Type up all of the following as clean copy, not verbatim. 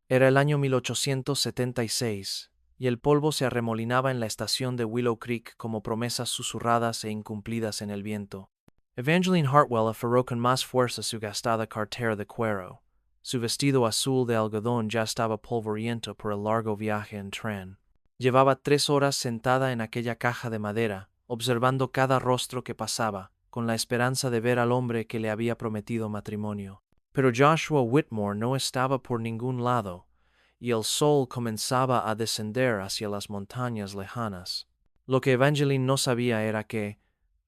Era el año 1876, y el polvo se arremolinaba en la estación de Willow Creek como promesas susurradas e incumplidas en el viento. Evangeline Hartwell aferró con más fuerza su gastada cartera de cuero. Su vestido azul de algodón ya estaba polvoriento por el largo viaje en tren. Llevaba 3 horas sentada en aquella caja de madera, observando cada rostro que pasaba, con la esperanza de ver al hombre que le había prometido matrimonio. Pero Joshua Whitmore no estaba por ningún lado, y el sol comenzaba a descender hacia las montañas lejanas. Lo que Evangeline no sabía era que,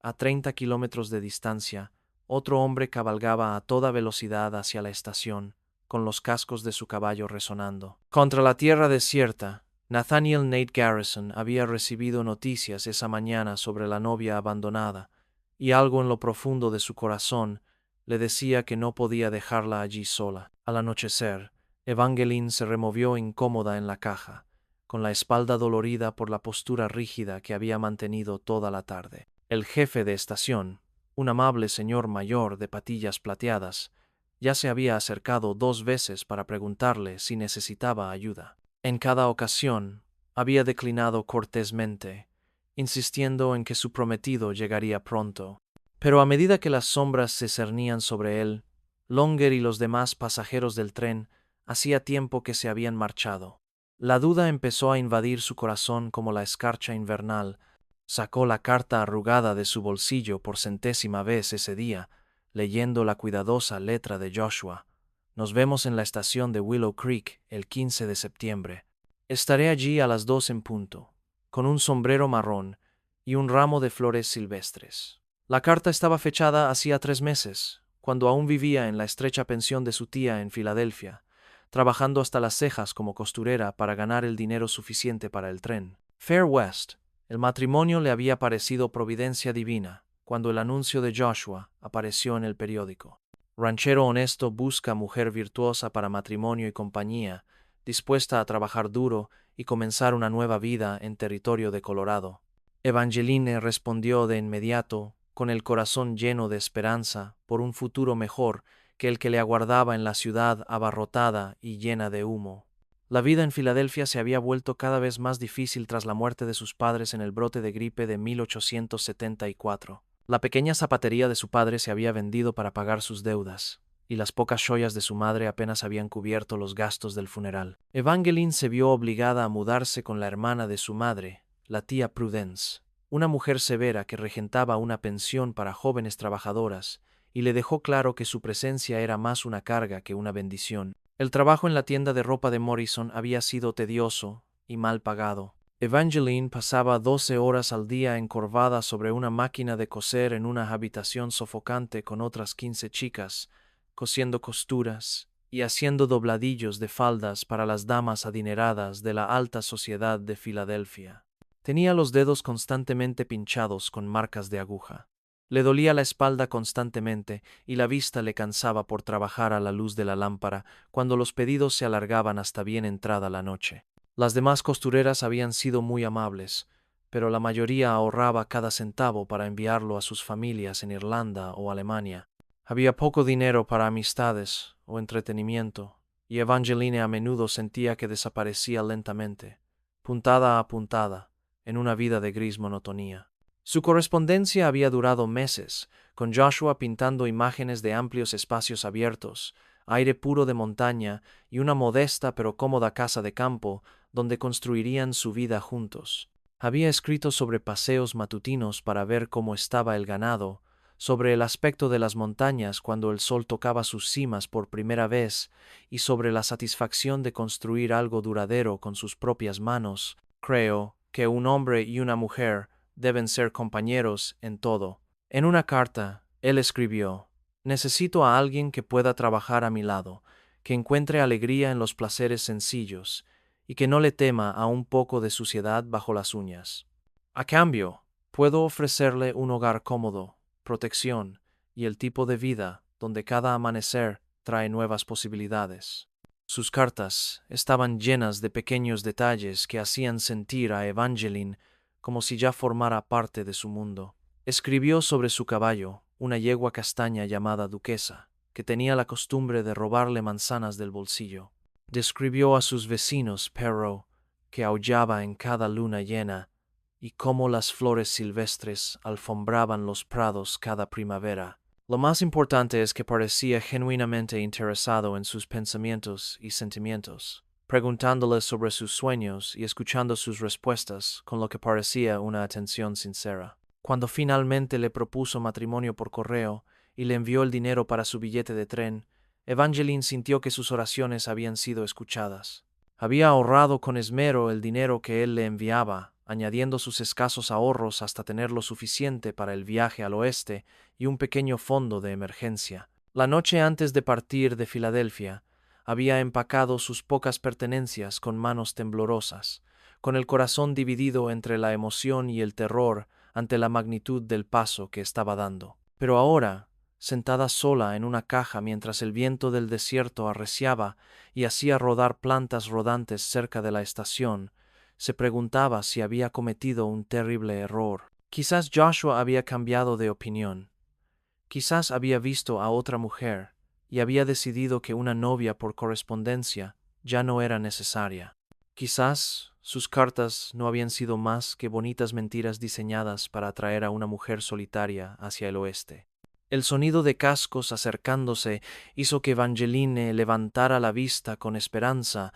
a 30 kilómetros de distancia, otro hombre cabalgaba a toda velocidad hacia la estación, con los cascos de su caballo resonando. Contra la tierra desierta, Nathaniel Nate Garrison había recibido noticias esa mañana sobre la novia abandonada, y algo en lo profundo de su corazón le decía que no podía dejarla allí sola. Al anochecer, Evangeline se removió incómoda en la caja, con la espalda dolorida por la postura rígida que había mantenido toda la tarde. El jefe de estación, un amable señor mayor de patillas plateadas, ya se había acercado 2 veces para preguntarle si necesitaba ayuda. En cada ocasión, había declinado cortésmente, insistiendo en que su prometido llegaría pronto. Pero a medida que las sombras se cernían sobre él, Longer y los demás pasajeros del tren hacía tiempo que se habían marchado. La duda empezó a invadir su corazón como la escarcha invernal. Sacó la carta arrugada de su bolsillo por 100ª vez ese día, leyendo la cuidadosa letra de Joshua. Nos vemos en la estación de Willow Creek el 15 de septiembre. Estaré allí a las 2 en punto, con un sombrero marrón y un ramo de flores silvestres. La carta estaba fechada hacía 3 meses, cuando aún vivía en la estrecha pensión de su tía en Filadelfia, trabajando hasta las cejas como costurera para ganar el dinero suficiente para el tren. Fair West, el matrimonio le había parecido providencia divina, cuando el anuncio de Joshua apareció en el periódico. Ranchero honesto busca mujer virtuosa para matrimonio y compañía, dispuesta a trabajar duro y comenzar una nueva vida en territorio de Colorado. Evangeline respondió de inmediato, con el corazón lleno de esperanza por un futuro mejor que el que le aguardaba en la ciudad abarrotada y llena de humo. La vida en Filadelfia se había vuelto cada vez más difícil tras la muerte de sus padres en el brote de gripe de 1874. La pequeña zapatería de su padre se había vendido para pagar sus deudas, y las pocas joyas de su madre apenas habían cubierto los gastos del funeral. Evangeline se vio obligada a mudarse con la hermana de su madre, la tía Prudence, una mujer severa que regentaba una pensión para jóvenes trabajadoras, y le dejó claro que su presencia era más una carga que una bendición. El trabajo en la tienda de ropa de Morrison había sido tedioso y mal pagado. Evangeline pasaba 12 horas al día encorvada sobre una máquina de coser en una habitación sofocante con otras 15 chicas, cosiendo costuras y haciendo dobladillos de faldas para las damas adineradas de la alta sociedad de Filadelfia. Tenía los dedos constantemente pinchados con marcas de aguja. Le dolía la espalda constantemente y la vista le cansaba por trabajar a la luz de la lámpara cuando los pedidos se alargaban hasta bien entrada la noche. Las demás costureras habían sido muy amables, pero la mayoría ahorraba cada centavo para enviarlo a sus familias en Irlanda o Alemania. Había poco dinero para amistades o entretenimiento, y Evangeline a menudo sentía que desaparecía lentamente, puntada a puntada, en una vida de gris monotonía. Su correspondencia había durado meses, con Joshua pintando imágenes de amplios espacios abiertos, aire puro de montaña y una modesta pero cómoda casa de campo donde construirían su vida juntos. Había escrito sobre paseos matutinos para ver cómo estaba el ganado, sobre el aspecto de las montañas cuando el sol tocaba sus cimas por primera vez y sobre la satisfacción de construir algo duradero con sus propias manos. Creo que un hombre y una mujer deben ser compañeros en todo. En una carta, él escribió: necesito a alguien que pueda trabajar a mi lado, que encuentre alegría en los placeres sencillos y que no le tema a un poco de suciedad bajo las uñas. A cambio, puedo ofrecerle un hogar cómodo, protección y el tipo de vida donde cada amanecer trae nuevas posibilidades. Sus cartas estaban llenas de pequeños detalles que hacían sentir a Evangeline como si ya formara parte de su mundo. Escribió sobre su caballo, una yegua castaña llamada Duquesa, que tenía la costumbre de robarle manzanas del bolsillo. Describió a sus vecinos Perro, que aullaba en cada luna llena, y cómo las flores silvestres alfombraban los prados cada primavera. Lo más importante es que parecía genuinamente interesado en sus pensamientos y sentimientos, preguntándoles sobre sus sueños y escuchando sus respuestas con lo que parecía una atención sincera. Cuando finalmente le propuso matrimonio por correo y le envió el dinero para su billete de tren, Evangeline sintió que sus oraciones habían sido escuchadas. Había ahorrado con esmero el dinero que él le enviaba, añadiendo sus escasos ahorros hasta tener lo suficiente para el viaje al oeste y un pequeño fondo de emergencia. La noche antes de partir de Filadelfia, había empacado sus pocas pertenencias con manos temblorosas, con el corazón dividido entre la emoción y el terror ante la magnitud del paso que estaba dando. Pero ahora, sentada sola en una caja mientras el viento del desierto arreciaba y hacía rodar plantas rodantes cerca de la estación, se preguntaba si había cometido un terrible error. Quizás Joshua había cambiado de opinión. Quizás había visto a otra mujer y había decidido que una novia por correspondencia ya no era necesaria. Quizás sus cartas no habían sido más que bonitas mentiras diseñadas para atraer a una mujer solitaria hacia el oeste. El sonido de cascos acercándose hizo que Evangeline levantara la vista con esperanza,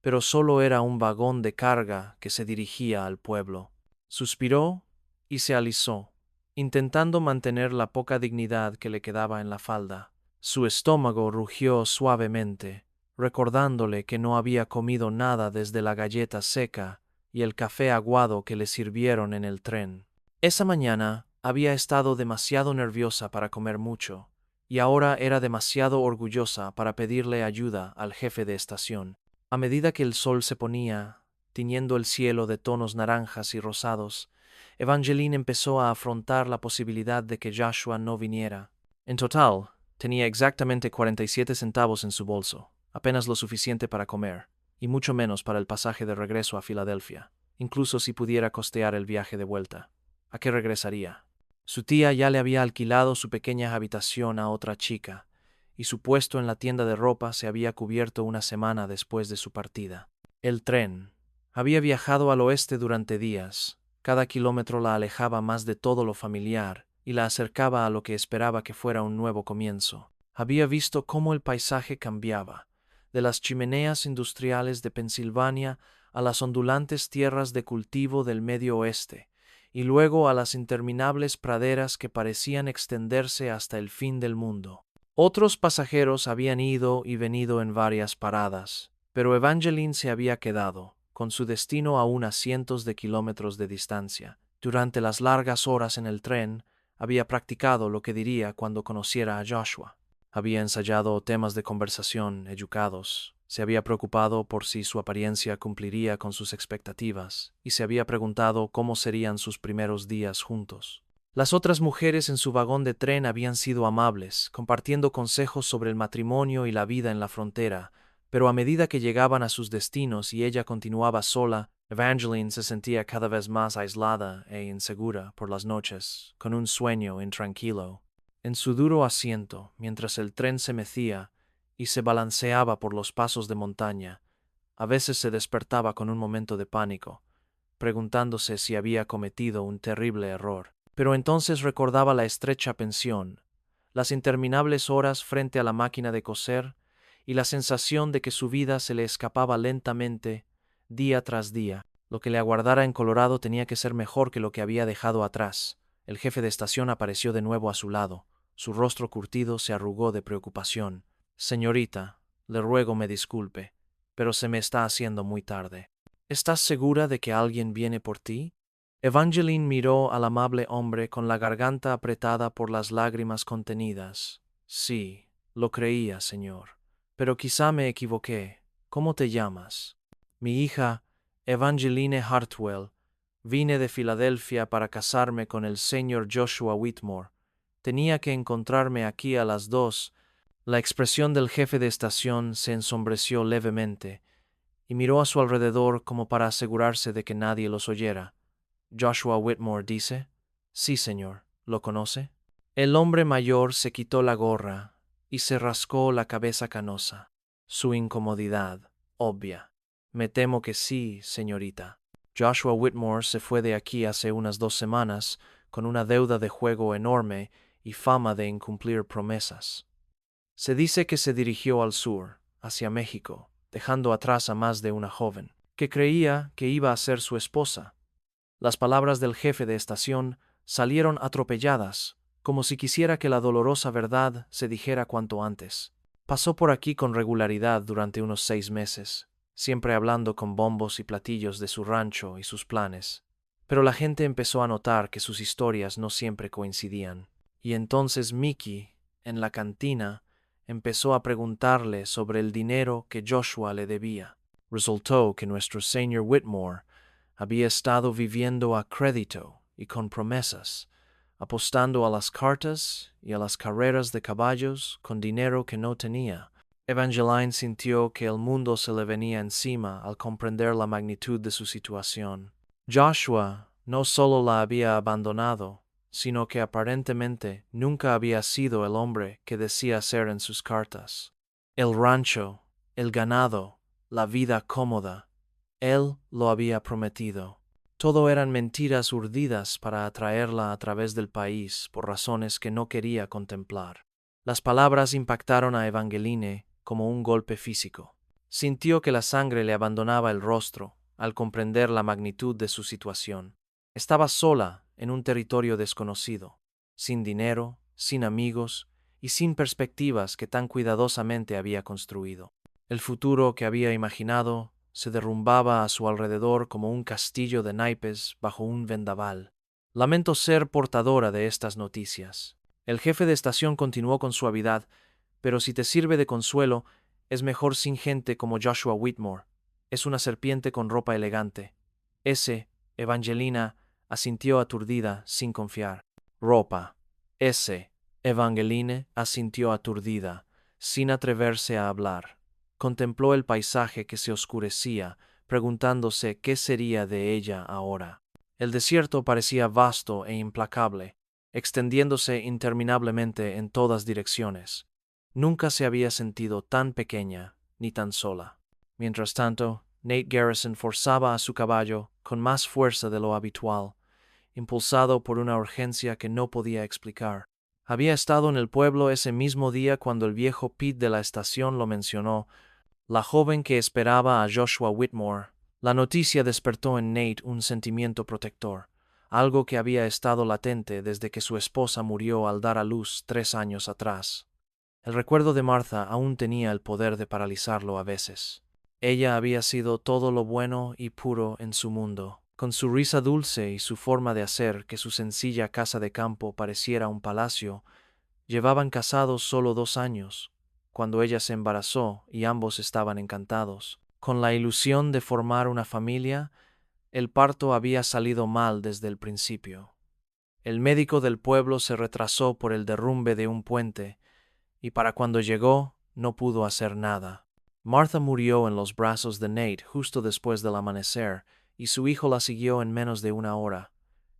pero solo era un vagón de carga que se dirigía al pueblo. Suspiró y se alisó, intentando mantener la poca dignidad que le quedaba en la falda. Su estómago rugió suavemente, recordándole que no había comido nada desde la galleta seca y el café aguado que le sirvieron en el tren. Esa mañana había estado demasiado nerviosa para comer mucho, y ahora era demasiado orgullosa para pedirle ayuda al jefe de estación. A medida que el sol se ponía, tiñendo el cielo de tonos naranjas y rosados, Evangeline empezó a afrontar la posibilidad de que Joshua no viniera. En total, tenía exactamente 47 centavos en su bolso, apenas lo suficiente para comer, y mucho menos para el pasaje de regreso a Filadelfia, incluso si pudiera costear el viaje de vuelta. ¿A qué regresaría? Su tía ya le había alquilado su pequeña habitación a otra chica, y su puesto en la tienda de ropa se había cubierto una semana después de su partida. El tren. Había viajado al oeste durante días. Cada kilómetro la alejaba más de todo lo familiar y la acercaba a lo que esperaba que fuera un nuevo comienzo. Había visto cómo el paisaje cambiaba, de las chimeneas industriales de Pensilvania a las ondulantes tierras de cultivo del medio oeste, y luego a las interminables praderas que parecían extenderse hasta el fin del mundo. Otros pasajeros habían ido y venido en varias paradas, pero Evangeline se había quedado, con su destino aún a cientos de kilómetros de distancia. Durante las largas horas en el tren, había practicado lo que diría cuando conociera a Joshua. Había ensayado temas de conversación educados, se había preocupado por si su apariencia cumpliría con sus expectativas, y se había preguntado cómo serían sus primeros días juntos. Las otras mujeres en su vagón de tren habían sido amables, compartiendo consejos sobre el matrimonio y la vida en la frontera, pero a medida que llegaban a sus destinos y ella continuaba sola, Evangeline se sentía cada vez más aislada e insegura por las noches, con un sueño intranquilo. En su duro asiento, mientras el tren se mecía y se balanceaba por los pasos de montaña, a veces se despertaba con un momento de pánico, preguntándose si había cometido un terrible error. Pero entonces recordaba la estrecha pensión, las interminables horas frente a la máquina de coser y la sensación de que su vida se le escapaba lentamente, día tras día. Lo que le aguardara en Colorado tenía que ser mejor que lo que había dejado atrás. El jefe de estación apareció de nuevo a su lado. Su rostro curtido se arrugó de preocupación. «Señorita, le ruego me disculpe, pero se me está haciendo muy tarde. ¿Estás segura de que alguien viene por ti?» Evangeline miró al amable hombre con la garganta apretada por las lágrimas contenidas. «Sí, lo creía, señor. Pero quizá me equivoqué. ¿Cómo te llamas?» «Mi hija, Evangeline Hartwell. Vine de Filadelfia para casarme con el señor Joshua Whitmore. Tenía que encontrarme aquí a las 2. La expresión del jefe de estación se ensombreció levemente y miró a su alrededor como para asegurarse de que nadie los oyera. «Joshua Whitmore, dice». «Sí, señor. ¿Lo conoce?» El hombre mayor se quitó la gorra y se rascó la cabeza canosa. Su incomodidad. obvia. Me temo que sí, señorita. Joshua Whitmore se fue de aquí hace unas 2 semanas con una deuda de juego enorme y fama de incumplir promesas. Se dice que se dirigió al sur, hacia México, dejando atrás a más de una joven, que creía que iba a ser su esposa. Las palabras del jefe de estación salieron atropelladas, como si quisiera que la dolorosa verdad se dijera cuanto antes. Pasó por aquí con regularidad durante unos 6 meses, siempre hablando con bombos y platillos de su rancho y sus planes. Pero la gente empezó a notar que sus historias no siempre coincidían. Y entonces Mickey, en la cantina, empezó a preguntarle sobre el dinero que Joshua le debía. Resultó que nuestro señor Whitmore había estado viviendo a crédito y con promesas, apostando a las cartas y a las carreras de caballos con dinero que no tenía. Evangeline sintió que el mundo se le venía encima al comprender la magnitud de su situación. Joshua no solo la había abandonado, sino que aparentemente nunca había sido el hombre que decía ser en sus cartas. El rancho, el ganado, la vida cómoda, él lo había prometido. Todo eran mentiras urdidas para atraerla a través del país por razones que no quería contemplar. Las palabras impactaron a Evangeline como un golpe físico. Sintió que la sangre le abandonaba el rostro al comprender la magnitud de su situación. Estaba sola en un territorio desconocido, sin dinero, sin amigos y sin perspectivas que tan cuidadosamente había construido. El futuro que había imaginado se derrumbaba a su alrededor como un castillo de naipes bajo un vendaval. Lamento ser portadora de estas noticias. El jefe de estación continuó con suavidad, pero si te sirve de consuelo, es mejor sin gente como Joshua Whitmore. Es una serpiente con ropa elegante. Evangelina asintió aturdida, sin confiar. Ropa. Evangeline asintió aturdida, sin atreverse a hablar. Contempló el paisaje que se oscurecía, preguntándose qué sería de ella ahora. El desierto parecía vasto e implacable, extendiéndose interminablemente en todas direcciones. Nunca se había sentido tan pequeña ni tan sola. Mientras tanto, Nate Garrison forzaba a su caballo con más fuerza de lo habitual, impulsado por una urgencia que no podía explicar. Había estado en el pueblo ese mismo día cuando el viejo Pete de la estación lo mencionó, la joven que esperaba a Joshua Whitmore. La noticia despertó en Nate un sentimiento protector, algo que había estado latente desde que su esposa murió al dar a luz 3 años atrás. El recuerdo de Martha aún tenía el poder de paralizarlo a veces. Ella había sido todo lo bueno y puro en su mundo, con su risa dulce y su forma de hacer que su sencilla casa de campo pareciera un palacio. Llevaban casados solo 2 años, cuando ella se embarazó y ambos estaban encantados. Con la ilusión de formar una familia, el parto había salido mal desde el principio. El médico del pueblo se retrasó por el derrumbe de un puente, y para cuando llegó no pudo hacer nada. Martha murió en los brazos de Nate justo después del amanecer, y su hijo la siguió en menos de 1 hora.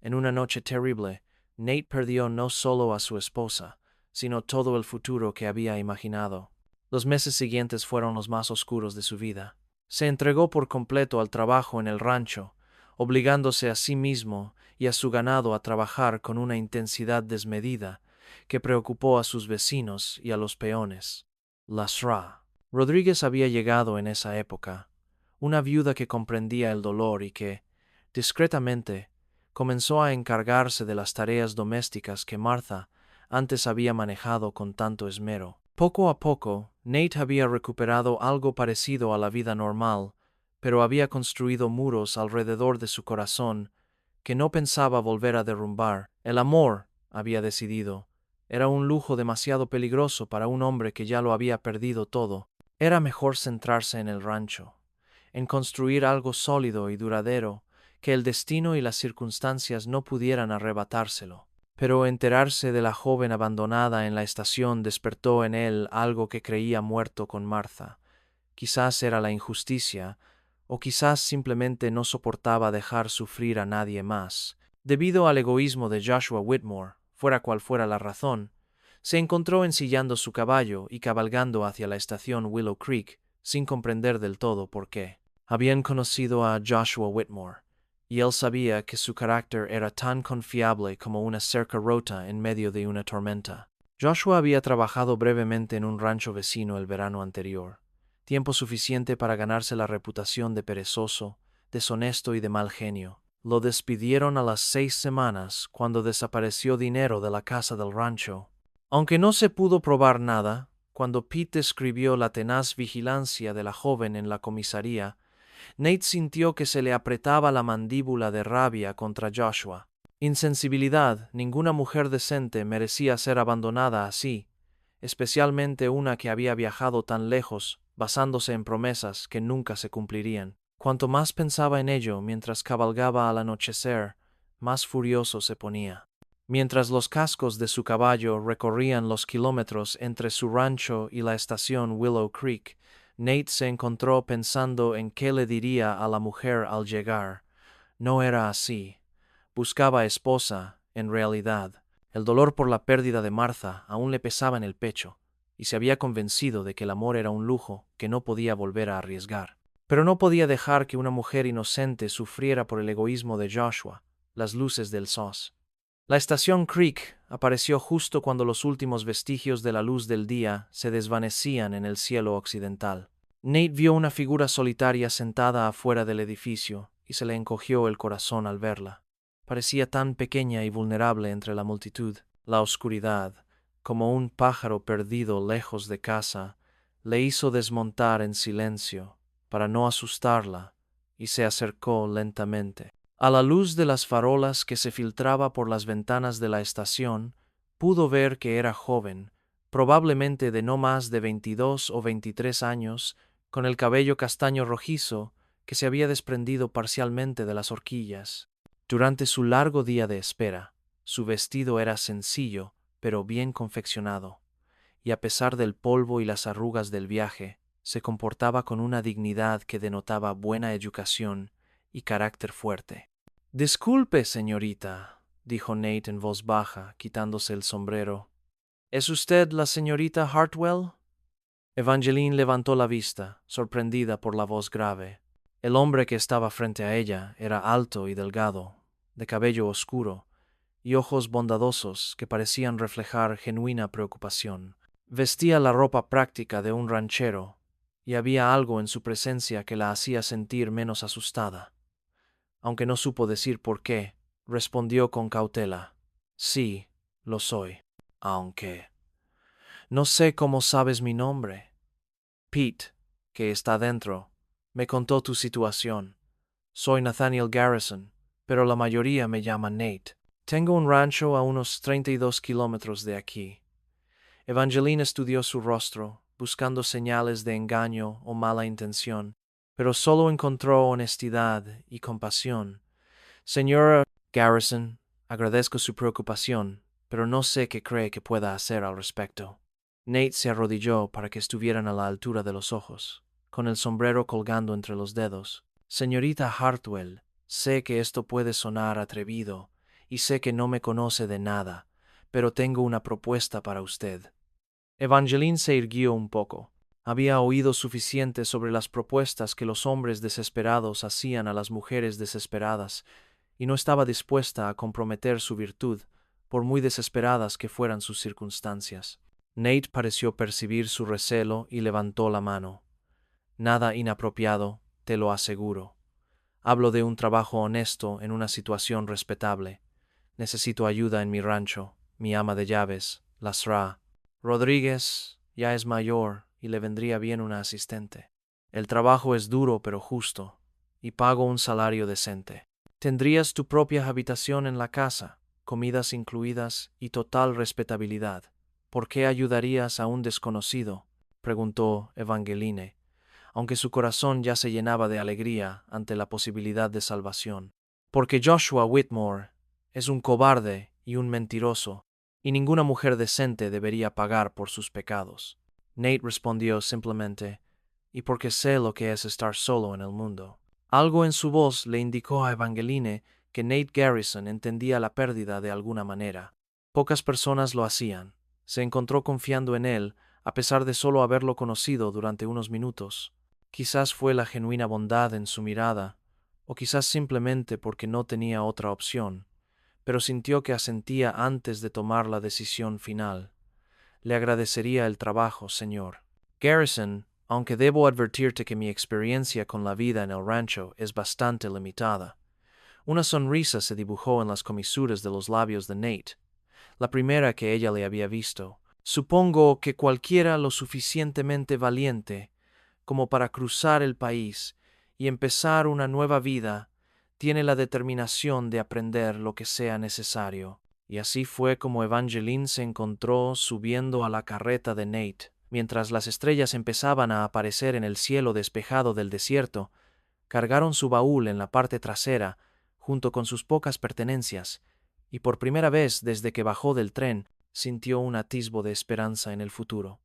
En una noche terrible, Nate perdió no solo a su esposa, sino todo el futuro que había imaginado. Los meses siguientes fueron los más oscuros de su vida. Se entregó por completo al trabajo en el rancho, obligándose a sí mismo y a su ganado a trabajar con una intensidad desmedida que preocupó a sus vecinos y a los peones. Lasra. Rodríguez había llegado en esa época, una viuda que comprendía el dolor y que, discretamente, comenzó a encargarse de las tareas domésticas que Martha antes había manejado con tanto esmero. Poco a poco, Nate había recuperado algo parecido a la vida normal, pero había construido muros alrededor de su corazón que no pensaba volver a derrumbar. El amor, había decidido, era un lujo demasiado peligroso para un hombre que ya lo había perdido todo. Era mejor centrarse en el rancho, en construir algo sólido y duradero, que el destino y las circunstancias no pudieran arrebatárselo. Pero enterarse de la joven abandonada en la estación despertó en él algo que creía muerto con Martha. Quizás era la injusticia, o quizás simplemente no soportaba dejar sufrir a nadie más. Debido al egoísmo de Joshua Whitmore, fuera cual fuera la razón, se encontró ensillando su caballo y cabalgando hacia la estación Willow Creek, sin comprender del todo por qué. Habían conocido a Joshua Whitmore, y él sabía que su carácter era tan confiable como una cerca rota en medio de una tormenta. Joshua había trabajado brevemente en un rancho vecino el verano anterior, tiempo suficiente para ganarse la reputación de perezoso, deshonesto y de mal genio. Lo despidieron a las 6 semanas cuando desapareció dinero de la casa del rancho. Aunque no se pudo probar nada, cuando Pete describió la tenaz vigilancia de la joven en la comisaría, Nate sintió que se le apretaba la mandíbula de rabia contra Joshua. Insensibilidad, ninguna mujer decente merecía ser abandonada así, especialmente una que había viajado tan lejos, basándose en promesas que nunca se cumplirían. Cuanto más pensaba en ello mientras cabalgaba al anochecer, más furioso se ponía. Mientras los cascos de su caballo recorrían los kilómetros entre su rancho y la estación Willow Creek, Nate se encontró pensando en qué le diría a la mujer al llegar. No era así. Buscaba esposa, en realidad. El dolor por la pérdida de Martha aún le pesaba en el pecho, y se había convencido de que el amor era un lujo que no podía volver a arriesgar. Pero no podía dejar que una mujer inocente sufriera por el egoísmo de Joshua, las luces del SOS. La estación Creek apareció justo cuando los últimos vestigios de la luz del día se desvanecían en el cielo occidental. Nate vio una figura solitaria sentada afuera del edificio y se le encogió el corazón al verla. Parecía tan pequeña y vulnerable entre la multitud. La oscuridad, como un pájaro perdido lejos de casa, le hizo desmontar en silencio para no asustarla y se acercó lentamente. A la luz de las farolas que se filtraba por las ventanas de la estación, pudo ver que era joven, probablemente de no más de 22 o 23 años, con el cabello castaño rojizo que se había desprendido parcialmente de las horquillas. Durante su largo día de espera, su vestido era sencillo, pero bien confeccionado, y a pesar del polvo y las arrugas del viaje, se comportaba con una dignidad que denotaba buena educación y carácter fuerte. «Disculpe, señorita», dijo Nate en voz baja, quitándose el sombrero. «¿Es usted la señorita Hartwell?» Evangeline levantó la vista, sorprendida por la voz grave. El hombre que estaba frente a ella era alto y delgado, de cabello oscuro, y ojos bondadosos que parecían reflejar genuina preocupación. Vestía la ropa práctica de un ranchero, y había algo en su presencia que la hacía sentir menos asustada. Aunque no supo decir por qué, respondió con cautela: «Sí, lo soy. Aunque... no sé cómo sabes mi nombre. Pete, que está dentro, me contó tu situación. Soy Nathaniel Garrison, pero la mayoría me llama Nate. Tengo un rancho a unos 32 kilómetros de aquí». Evangeline estudió su rostro, buscando señales de engaño o mala intención, pero solo encontró honestidad y compasión. «Señora Garrison, agradezco su preocupación, pero no sé qué cree que pueda hacer al respecto». Nate se arrodilló para que estuvieran a la altura de los ojos, con el sombrero colgando entre los dedos. «Señorita Hartwell, sé que esto puede sonar atrevido, y sé que no me conoce de nada, pero tengo una propuesta para usted». Evangeline se irguió un poco. Había oído suficiente sobre las propuestas que los hombres desesperados hacían a las mujeres desesperadas, y no estaba dispuesta a comprometer su virtud, por muy desesperadas que fueran sus circunstancias. Nate pareció percibir su recelo y levantó la mano. «Nada inapropiado, te lo aseguro. Hablo de un trabajo honesto en una situación respetable. Necesito ayuda en mi rancho. Mi ama de llaves, la Sra. Rodríguez, ya es mayor y le vendría bien una asistente. El trabajo es duro pero justo, y pago un salario decente. Tendrías tu propia habitación en la casa, comidas incluidas y total respetabilidad. ¿Por qué ayudarías a un desconocido?», preguntó Evangeline, aunque su corazón ya se llenaba de alegría ante la posibilidad de salvación. «Porque Joshua Whitmore es un cobarde y un mentiroso, y ninguna mujer decente debería pagar por sus pecados». Nate respondió simplemente: «Y porque sé lo que es estar solo en el mundo». Algo en su voz le indicó a Evangeline que Nate Garrison entendía la pérdida de alguna manera. Pocas personas lo hacían. Se encontró confiando en él a pesar de solo haberlo conocido durante unos minutos. Quizás fue la genuina bondad en su mirada, o quizás simplemente porque no tenía otra opción, pero sintió que asentía antes de tomar la decisión final. Le agradecería el trabajo, señor. Garrison, aunque debo advertirte que mi experiencia con la vida en el rancho es bastante limitada. Una sonrisa se dibujó en las comisuras de los labios de Nate, la primera que ella le había visto. Supongo que cualquiera lo suficientemente valiente como para cruzar el país y empezar una nueva vida tiene la determinación de aprender lo que sea necesario. Y así fue como Evangeline se encontró subiendo a la carreta de Nate, mientras las estrellas empezaban a aparecer en el cielo despejado del desierto. Cargaron su baúl en la parte trasera, junto con sus pocas pertenencias, y por primera vez desde que bajó del tren, sintió un atisbo de esperanza en el futuro.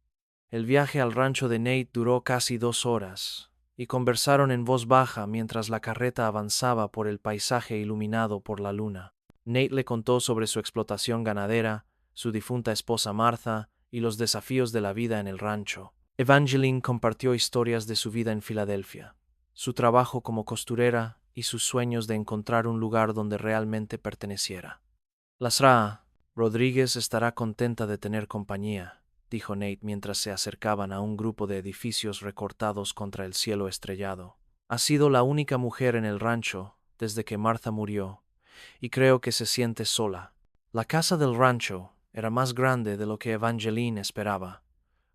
El viaje al rancho de Nate duró casi 2 horas, y conversaron en voz baja mientras la carreta avanzaba por el paisaje iluminado por la luna. Nate le contó sobre su explotación ganadera, su difunta esposa Martha y los desafíos de la vida en el rancho. Evangeline compartió historias de su vida en Filadelfia, su trabajo como costurera y sus sueños de encontrar un lugar donde realmente perteneciera. La Sra. Rodríguez estará contenta de tener compañía, dijo Nate mientras se acercaban a un grupo de edificios recortados contra el cielo estrellado. Ha sido la única mujer en el rancho desde que Martha murió, y creo que se siente sola. La casa del rancho era más grande de lo que Evangeline esperaba.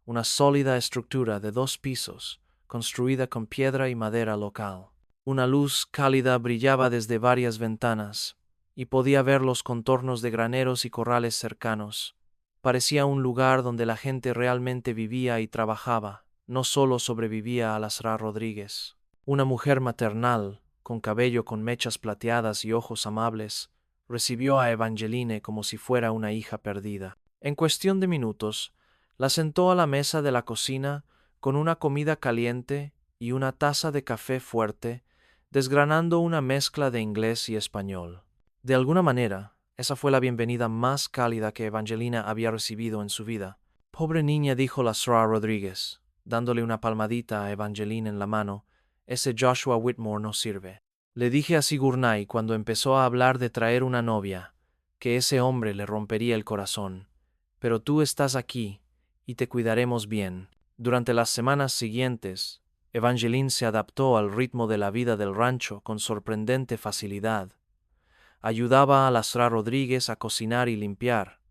Una sólida estructura de 2 pisos, construida con piedra y madera local. Una luz cálida brillaba desde varias ventanas, y podía ver los contornos de graneros y corrales cercanos. Parecía un lugar donde la gente realmente vivía y trabajaba, no solo sobrevivía a la Sra. Rodríguez. Una mujer maternal, con cabello con mechas plateadas y ojos amables, recibió a Evangeline como si fuera una hija perdida. En cuestión de minutos, la sentó a la mesa de la cocina con una comida caliente y una taza de café fuerte, desgranando una mezcla de inglés y español. De alguna manera, esa fue la bienvenida más cálida que Evangelina había recibido en su vida. Pobre niña, dijo la Sra. Rodríguez, dándole una palmadita a Evangeline en la mano, ese Joshua Whitmore no sirve. Le dije a Sigourney cuando empezó a hablar de traer una novia, que ese hombre le rompería el corazón. Pero tú estás aquí, y te cuidaremos bien. Durante las semanas siguientes, Evangeline se adaptó al ritmo de la vida del rancho con sorprendente facilidad. Ayudaba a la Sra. Rodríguez a cocinar y limpiar,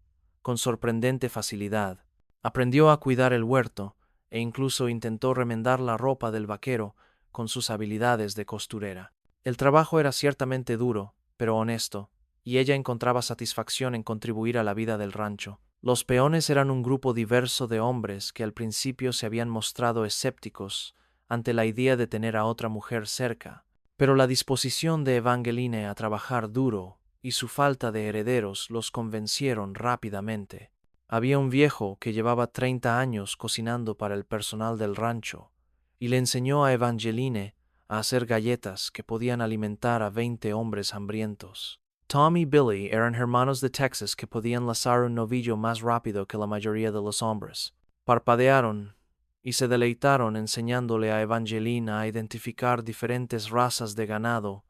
con sorprendente facilidad. Aprendió a cuidar el huerto, e incluso intentó remendar la ropa del vaquero con sus habilidades de costurera. El trabajo era ciertamente duro, pero honesto, y ella encontraba satisfacción en contribuir a la vida del rancho. Los peones eran un grupo diverso de hombres que al principio se habían mostrado escépticos ante la idea de tener a otra mujer cerca, pero la disposición de Evangeline a trabajar duro y su falta de herederos los convencieron rápidamente. Había un viejo que llevaba 30 años cocinando para el personal del rancho, y le enseñó a Evangeline a hacer galletas que podían alimentar a 20 hombres hambrientos. Tom y Billy eran hermanos de Texas que podían lazar un novillo más rápido que la mayoría de los hombres. Parpadearon y se deleitaron enseñándole a Evangeline a identificar diferentes razas de ganado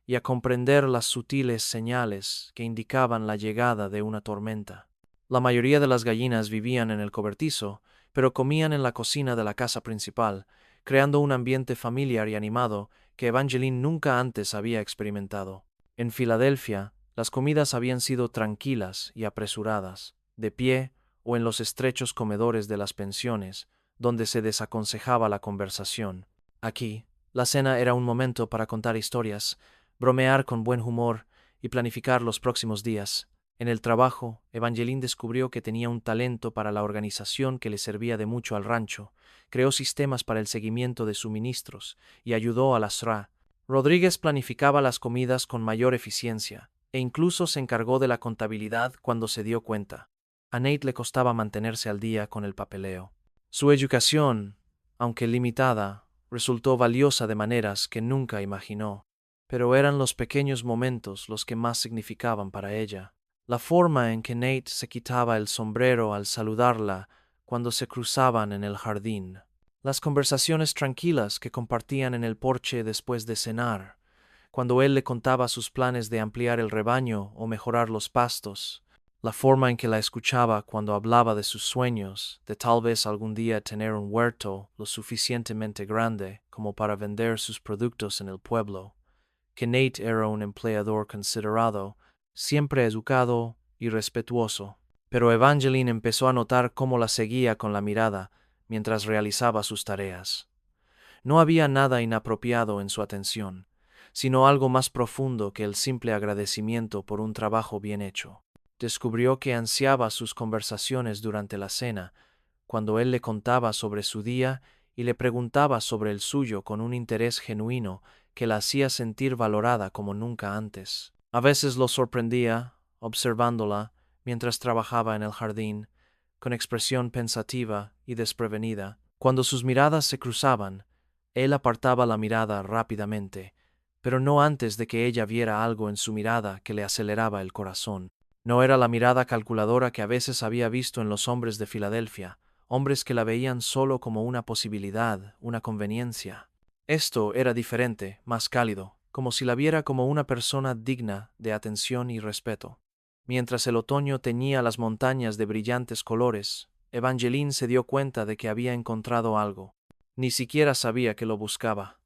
y a comprender las sutiles señales que indicaban la llegada de una tormenta. La mayoría de las gallinas vivían en el cobertizo, pero comían en la cocina de la casa principal, creando un ambiente familiar y animado que Evangeline nunca antes había experimentado. En Filadelfia, las comidas habían sido tranquilas y apresuradas, de pie o en los estrechos comedores de las pensiones, donde se desaconsejaba la conversación. Aquí, la cena era un momento para contar historias, bromear con buen humor y planificar los próximos días. En el trabajo, Evangeline descubrió que tenía un talento para la organización que le servía de mucho al rancho, creó sistemas para el seguimiento de suministros y ayudó a la Sra. Rodríguez planificaba las comidas con mayor eficiencia, e incluso se encargó de la contabilidad cuando se dio cuenta. A Nate le costaba mantenerse al día con el papeleo. Su educación, aunque limitada, resultó valiosa de maneras que nunca imaginó, pero eran los pequeños momentos los que más significaban para ella. La forma en que Nate se quitaba el sombrero al saludarla cuando se cruzaban en el jardín. Las conversaciones tranquilas que compartían en el porche después de cenar, cuando él le contaba sus planes de ampliar el rebaño o mejorar los pastos, la forma en que la escuchaba cuando hablaba de sus sueños, de tal vez algún día tener un huerto lo suficientemente grande como para vender sus productos en el pueblo, que Nate era un empleador considerado, siempre educado y respetuoso. Pero Evangeline empezó a notar cómo la seguía con la mirada mientras realizaba sus tareas. No había nada inapropiado en su atención, sino algo más profundo que el simple agradecimiento por un trabajo bien hecho. Descubrió que ansiaba sus conversaciones durante la cena, cuando él le contaba sobre su día y le preguntaba sobre el suyo con un interés genuino que la hacía sentir valorada como nunca antes. A veces lo sorprendía, observándola, mientras trabajaba en el jardín, con expresión pensativa y desprevenida. Cuando sus miradas se cruzaban, él apartaba la mirada rápidamente, pero no antes de que ella viera algo en su mirada que le aceleraba el corazón. No era la mirada calculadora que a veces había visto en los hombres de Filadelfia, hombres que la veían solo como una posibilidad, una conveniencia. Esto era diferente, más cálido, como si la viera como una persona digna de atención y respeto. Mientras el otoño teñía las montañas de brillantes colores, Evangeline se dio cuenta de que había encontrado algo. Ni siquiera sabía que lo buscaba.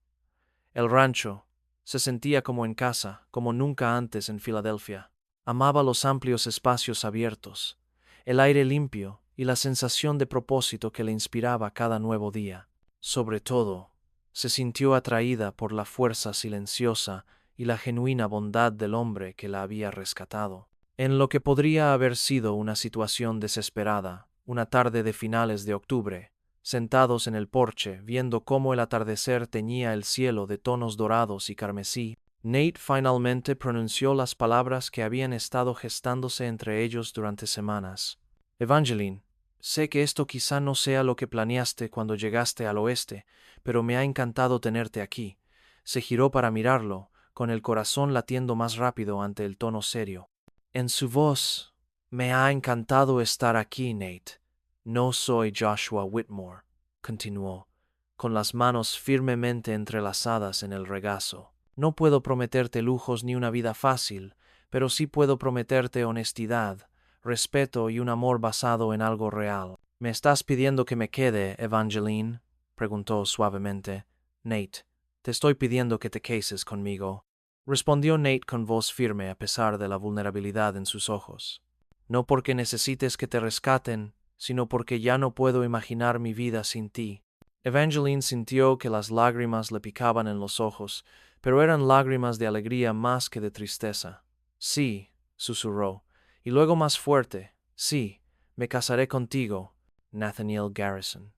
El rancho se sentía como en casa, como nunca antes en Filadelfia. Amaba los amplios espacios abiertos, el aire limpio y la sensación de propósito que le inspiraba cada nuevo día. Sobre todo, se sintió atraída por la fuerza silenciosa y la genuina bondad del hombre que la había rescatado. En lo que podría haber sido una situación desesperada, una tarde de finales de octubre, sentados en el porche, viendo cómo el atardecer teñía el cielo de tonos dorados y carmesí, Nate finalmente pronunció las palabras que habían estado gestándose entre ellos durante semanas. Evangeline, sé que esto quizá no sea lo que planeaste cuando llegaste al oeste, pero me ha encantado tenerte aquí. Se giró para mirarlo, con el corazón latiendo más rápido ante el tono serio. En su voz, me ha encantado estar aquí, Nate. No soy Joshua Whitmore, continuó, con las manos firmemente entrelazadas en el regazo. No puedo prometerte lujos ni una vida fácil, pero sí puedo prometerte honestidad, respeto y un amor basado en algo real. ¿Me estás pidiendo que me quede, Evangeline?, preguntó suavemente. Nate, te estoy pidiendo que te cases conmigo, respondió Nate con voz firme a pesar de la vulnerabilidad en sus ojos. No porque necesites que te rescaten, sino porque ya no puedo imaginar mi vida sin ti. Evangeline sintió que las lágrimas le picaban en los ojos, pero eran lágrimas de alegría más que de tristeza. Sí, susurró, y luego más fuerte, sí, me casaré contigo, Nathaniel Garrison.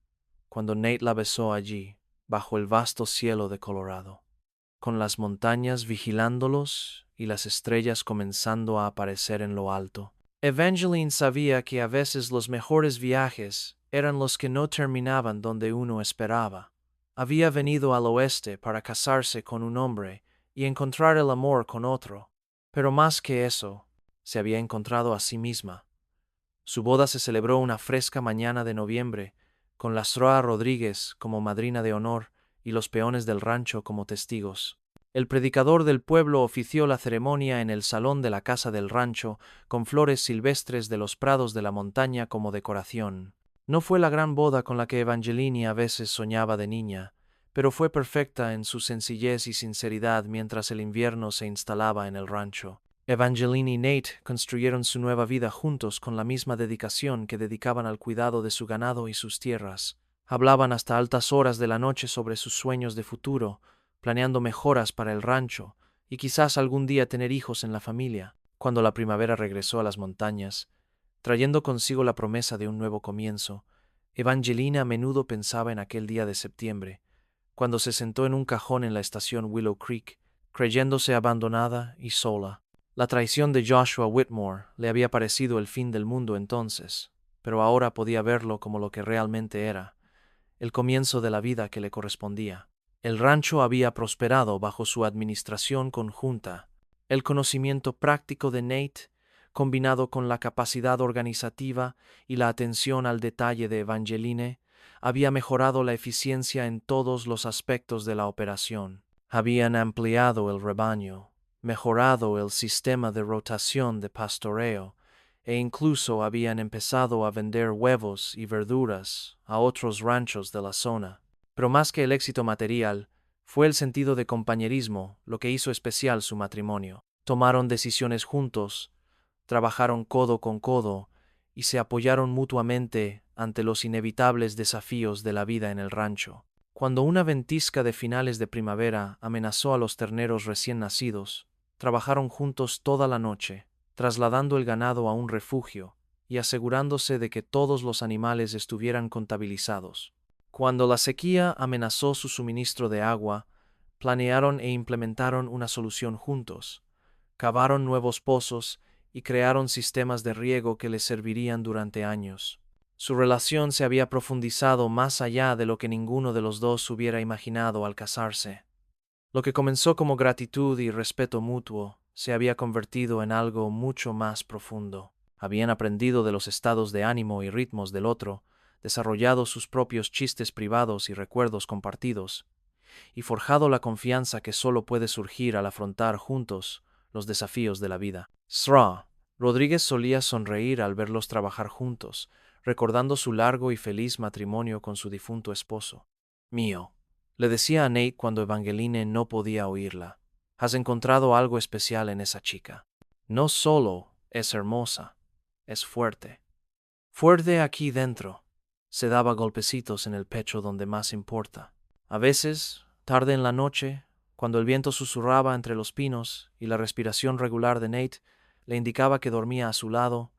Cuando Nate la besó allí, bajo el vasto cielo de Colorado, con las montañas vigilándolos y las estrellas comenzando a aparecer en lo alto. Evangeline sabía que a veces los mejores viajes eran los que no terminaban donde uno esperaba. Había venido al oeste para casarse con un hombre y encontrar el amor con otro, pero más que eso, se había encontrado a sí misma. Su boda se celebró una fresca mañana de noviembre, con Lastroa Rodríguez como madrina de honor y los peones del rancho como testigos. El predicador del pueblo ofició la ceremonia en el salón de la casa del rancho, con flores silvestres de los prados de la montaña como decoración. No fue la gran boda con la que Evangeline a veces soñaba de niña, pero fue perfecta en su sencillez y sinceridad mientras el invierno se instalaba en el rancho. Evangeline y Nate construyeron su nueva vida juntos con la misma dedicación que dedicaban al cuidado de su ganado y sus tierras. Hablaban hasta altas horas de la noche sobre sus sueños de futuro, planeando mejoras para el rancho y quizás algún día tener hijos en la familia. Cuando la primavera regresó a las montañas, trayendo consigo la promesa de un nuevo comienzo, Evangeline a menudo pensaba en aquel día de septiembre, cuando se sentó en un cajón en la estación Willow Creek, creyéndose abandonada y sola. La traición de Joshua Whitmore le había parecido el fin del mundo entonces, pero ahora podía verlo como lo que realmente era, el comienzo de la vida que le correspondía. El rancho había prosperado bajo su administración conjunta. El conocimiento práctico de Nate, combinado con la capacidad organizativa y la atención al detalle de Evangeline, había mejorado la eficiencia en todos los aspectos de la operación. Habían ampliado el rebaño, mejorado el sistema de rotación de pastoreo, e incluso habían empezado a vender huevos y verduras a otros ranchos de la zona. Pero más que el éxito material, fue el sentido de compañerismo lo que hizo especial su matrimonio. Tomaron decisiones juntos, trabajaron codo con codo y se apoyaron mutuamente ante los inevitables desafíos de la vida en el rancho. Cuando una ventisca de finales de primavera amenazó a los terneros recién nacidos, trabajaron juntos toda la noche, trasladando el ganado a un refugio y asegurándose de que todos los animales estuvieran contabilizados. Cuando la sequía amenazó su suministro de agua, planearon e implementaron una solución juntos. Cavaron nuevos pozos y crearon sistemas de riego que les servirían durante años. Su relación se había profundizado más allá de lo que ninguno de los dos hubiera imaginado al casarse. Lo que comenzó como gratitud y respeto mutuo se había convertido en algo mucho más profundo. Habían aprendido de los estados de ánimo y ritmos del otro, desarrollado sus propios chistes privados y recuerdos compartidos, y forjado la confianza que solo puede surgir al afrontar juntos los desafíos de la vida. Rodríguez solía sonreír al verlos trabajar juntos, recordando su largo y feliz matrimonio con su difunto esposo. Mío, le decía a Nate cuando Evangeline no podía oírla, has encontrado algo especial en esa chica. No solo es hermosa, es fuerte. Fuerte aquí dentro. Se daba golpecitos en el pecho donde más importa. A veces, tarde en la noche, cuando el viento susurraba entre los pinos y la respiración regular de Nate le indicaba que dormía a su lado,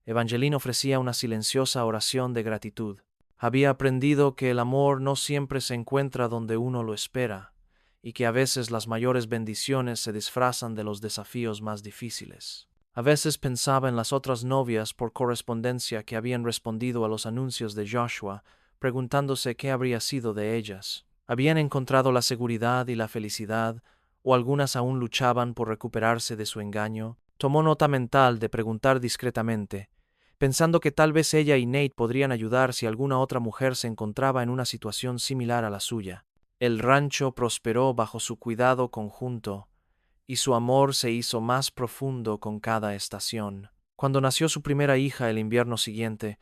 Evangeline ofrecía una silenciosa oración de gratitud. Había aprendido que el amor no siempre se encuentra donde uno lo espera, y que a veces las mayores bendiciones se disfrazan de los desafíos más difíciles. A veces pensaba en las otras novias por correspondencia que habían respondido a los anuncios de Joshua, preguntándose qué habría sido de ellas. ¿Habían encontrado la seguridad y la felicidad, o algunas aún luchaban por recuperarse de su engaño? Tomó nota mental de preguntar discretamente, pensando que tal vez ella y Nate podrían ayudar si alguna otra mujer se encontraba en una situación similar a la suya. El rancho prosperó bajo su cuidado conjunto, y su amor se hizo más profundo con cada estación. Cuando nació su primera hija el invierno siguiente,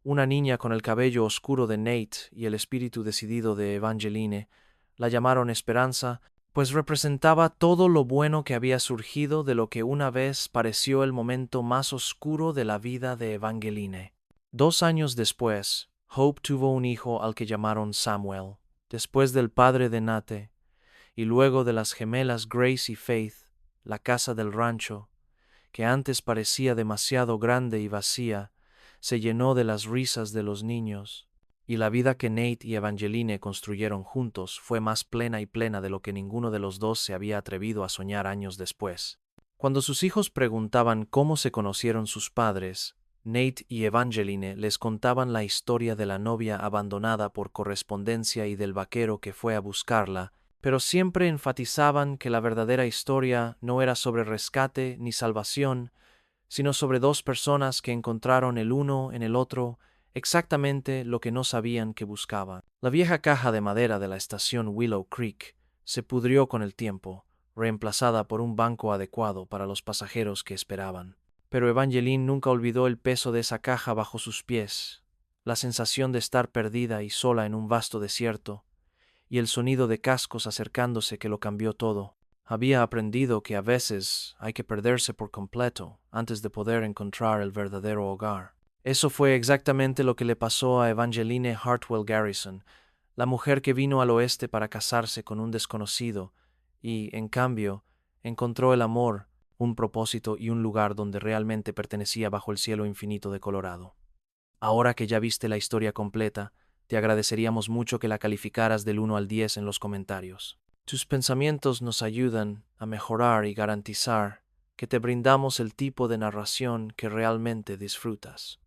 una niña con el cabello oscuro de Nate y el espíritu decidido de Evangeline, la llamaron Esperanza, pues representaba todo lo bueno que había surgido de lo que una vez pareció el momento más oscuro de la vida de Evangeline. 2 años después, Hope tuvo un hijo al que llamaron Samuel, después del padre de Nate, y luego de las gemelas Grace y Faith, la casa del rancho, que antes parecía demasiado grande y vacía, se llenó de las risas de los niños, y la vida que Nate y Evangeline construyeron juntos fue más plena y plena de lo que ninguno de los dos se había atrevido a soñar años después. Cuando sus hijos preguntaban cómo se conocieron sus padres, Nate y Evangeline les contaban la historia de la novia abandonada por correspondencia y del vaquero que fue a buscarla, pero siempre enfatizaban que la verdadera historia no era sobre rescate ni salvación, sino sobre 2 personas que encontraron el uno en el otro exactamente lo que no sabían que buscaban. La vieja caja de madera de la estación Willow Creek se pudrió con el tiempo, reemplazada por un banco adecuado para los pasajeros que esperaban. Pero Evangeline nunca olvidó el peso de esa caja bajo sus pies, la sensación de estar perdida y sola en un vasto desierto, y el sonido de cascos acercándose que lo cambió todo. Había aprendido que a veces hay que perderse por completo antes de poder encontrar el verdadero hogar. Eso fue exactamente lo que le pasó a Evangeline Hartwell Garrison, la mujer que vino al oeste para casarse con un desconocido y, en cambio, encontró el amor, un propósito y un lugar donde realmente pertenecía bajo el cielo infinito de Colorado. Ahora que ya viste la historia completa, te agradeceríamos mucho que la calificaras del 1 al 10 en los comentarios. Tus pensamientos nos ayudan a mejorar y garantizar que te brindamos el tipo de narración que realmente disfrutas.